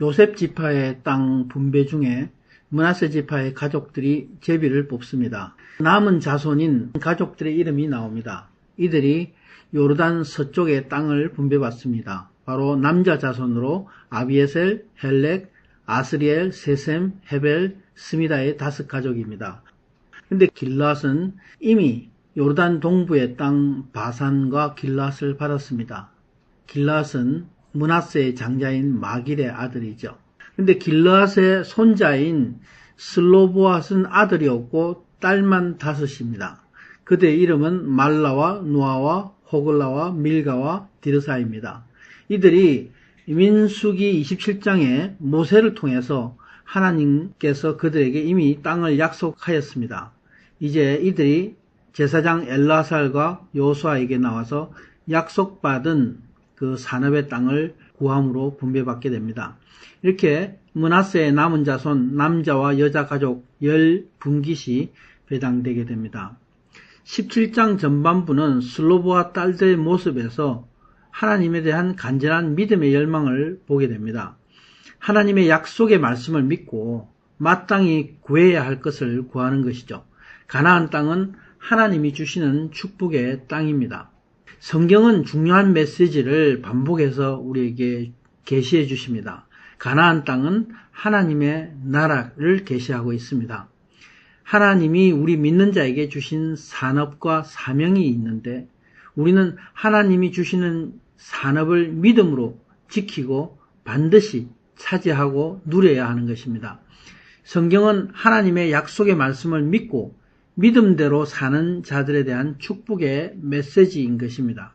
요셉 지파의 땅 분배 중에 므낫세 지파의 가족들이 제비를 뽑습니다. 남은 자손인 가족들의 이름이 나옵니다. 이들이 요르단 서쪽의 땅을 분배받습니다. 바로 남자 자손으로 아비에셀, 헬렉, 아스리엘, 세셈, 헤벨, 스미다의 5 가족입니다. 근데 길앗은 이미 요르단 동부의 땅 바산과 길앗을 받았습니다. 길앗은 므낫세의 장자인 마길의 아들이죠. 근데 길앗의 손자인 슬로보앗은 아들이 없고 딸만 5입니다. 그들의 이름은 말라와 누아와 호글라와 밀가와 디르사입니다. 이들이 민수기 27장에 모세를 통해서 하나님께서 그들에게 이미 땅을 약속하였습니다. 이제 이들이 제사장 엘라살과 요수아에게 나와서 약속받은 그 산업의 땅을 구함으로 분배받게 됩니다. 이렇게 므낫세의 남은 자손 남자와 여자 가족 10분깃이 배당되게 됩니다. 17장 전반부는 슬로보와 딸들의 모습에서 하나님에 대한 간절한 믿음의 열망을 보게 됩니다. 하나님의 약속의 말씀을 믿고 마땅히 구해야 할 것을 구하는 것이죠. 가나안 땅은 하나님이 주시는 축복의 땅입니다. 성경은 중요한 메시지를 반복해서 우리에게 계시해 주십니다. 가나안 땅은 하나님의 나라를 계시하고 있습니다. 하나님이 우리 믿는 자에게 주신 산업과 사명이 있는데 우리는 하나님이 주시는 산업을 믿음으로 지키고 반드시 차지하고 누려야 하는 것입니다. 성경은 하나님의 약속의 말씀을 믿고 믿음대로 사는 자들에 대한 축복의 메시지인 것입니다.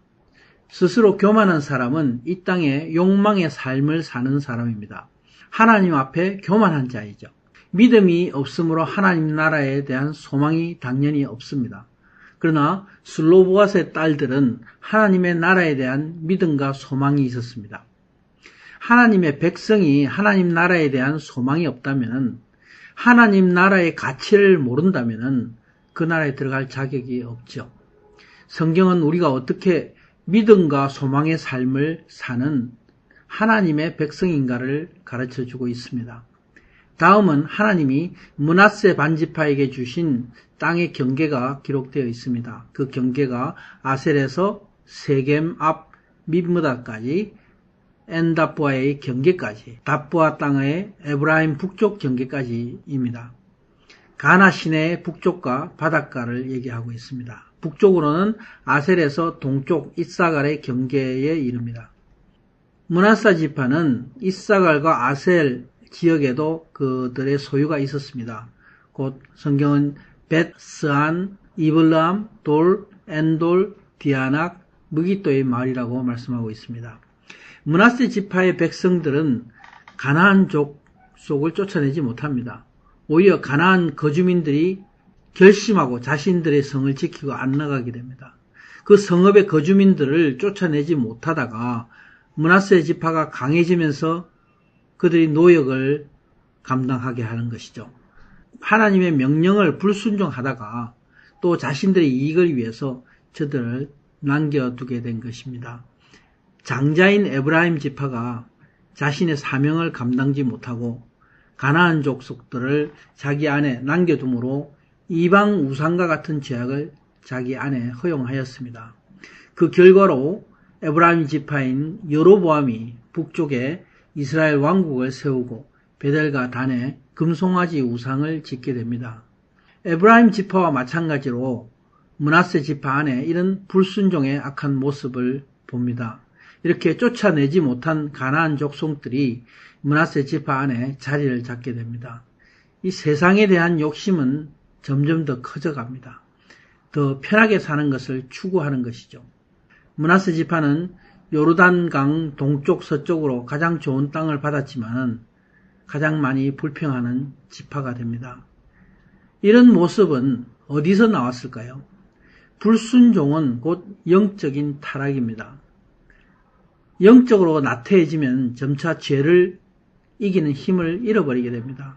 스스로 교만한 사람은 이 땅에 욕망의 삶을 사는 사람입니다. 하나님 앞에 교만한 자이죠. 믿음이 없으므로 하나님 나라에 대한 소망이 당연히 없습니다. 그러나 슬로보앗의 딸들은 하나님의 나라에 대한 믿음과 소망이 있었습니다. 하나님의 백성이 하나님 나라에 대한 소망이 없다면, 하나님 나라의 가치를 모른다면 그 나라에 들어갈 자격이 없죠. 성경은 우리가 어떻게 믿음과 소망의 삶을 사는 하나님의 백성인가를 가르쳐주고 있습니다. 다음은 하나님이 므낫세 반지파에게 주신 땅의 경계가 기록되어 있습니다. 그 경계가 아셀에서 세겜 앞 밉므다까지 엔다부아의 경계까지, 답부아 땅의 에브라임 북쪽 경계까지입니다. 가나 시내의 북쪽과 바닷가를 얘기하고 있습니다. 북쪽으로는 아셀에서 동쪽 이사갈의 경계에 이릅니다. 므낫세 지파는 이사갈과 아셀 지역에도 그들의 소유가 있었습니다. 곧 성경은 벳, 스안, 이블람, 돌, 엔돌, 디아낙, 무기또의 마을이라고 말씀하고 있습니다. 므낫세 지파의 백성들은 가나안 족속을 쫓아내지 못합니다. 오히려 가나안 거주민들이 결심하고 자신들의 성을 지키고 안 나가게 됩니다. 그 성읍의 거주민들을 쫓아내지 못하다가 므낫세 지파가 강해지면서 그들이 노역을 감당하게 하는 것이죠. 하나님의 명령을 불순종하다가 또 자신들의 이익을 위해서 저들을 남겨두게 된 것입니다. 장자인 에브라임 지파가 자신의 사명을 감당지 못하고 가나안 족속들을 자기 안에 남겨둠으로 이방 우상과 같은 죄악을 자기 안에 허용하였습니다. 그 결과로 에브라임 지파인 여로보암이 북쪽에 이스라엘 왕국을 세우고 베델과 단에 금송아지 우상을 짓게 됩니다. 에브라임 지파와 마찬가지로 므낫세 지파 안에 이런 불순종의 악한 모습을 봅니다. 이렇게 쫓아내지 못한 가나안 족속들이 므낫세 지파 안에 자리를 잡게 됩니다. 이 세상에 대한 욕심은 점점 더 커져갑니다. 더 편하게 사는 것을 추구하는 것이죠. 므낫세 지파는 요르단강 동쪽 서쪽으로 가장 좋은 땅을 받았지만 가장 많이 불평하는 지파가 됩니다. 이런 모습은 어디서 나왔을까요? 불순종은 곧 영적인 타락입니다. 영적으로 나태해지면 점차 죄를 이기는 힘을 잃어버리게 됩니다.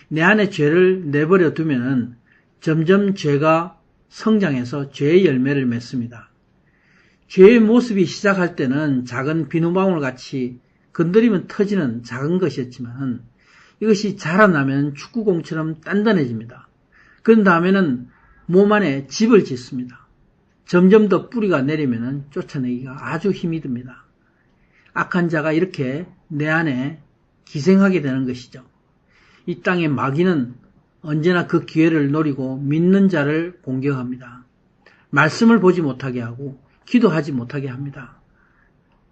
내 안에 죄를 내버려 두면 점점 죄가 성장해서 죄의 열매를 맺습니다. 죄의 모습이 시작할 때는 작은 비누방울 같이 건드리면 터지는 작은 것이었지만 이것이 자라나면 축구공처럼 단단해집니다. 그런 다음에는 몸 안에 집을 짓습니다. 점점 더 뿌리가 내리면 쫓아내기가 아주 힘이 듭니다. 악한 자가 이렇게 내 안에 기생하게 되는 것이죠. 이 땅의 마귀는 언제나 그 기회를 노리고 믿는 자를 공격합니다. 말씀을 보지 못하게 하고 기도하지 못하게 합니다.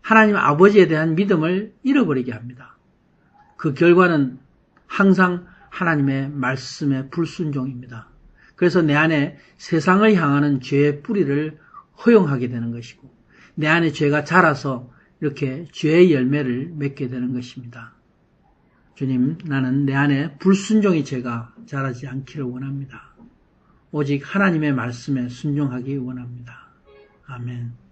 하나님 아버지에 대한 믿음을 잃어버리게 합니다. 그 결과는 항상 하나님의 말씀에 불순종입니다. 그래서 내 안에 세상을 향하는 죄의 뿌리를 허용하게 되는 것이고 내 안에 죄가 자라서 이렇게 죄의 열매를 맺게 되는 것입니다. 주님, 나는 내 안에 불순종의 죄가 자라지 않기를 원합니다. 오직 하나님의 말씀에 순종하기 원합니다. 아멘.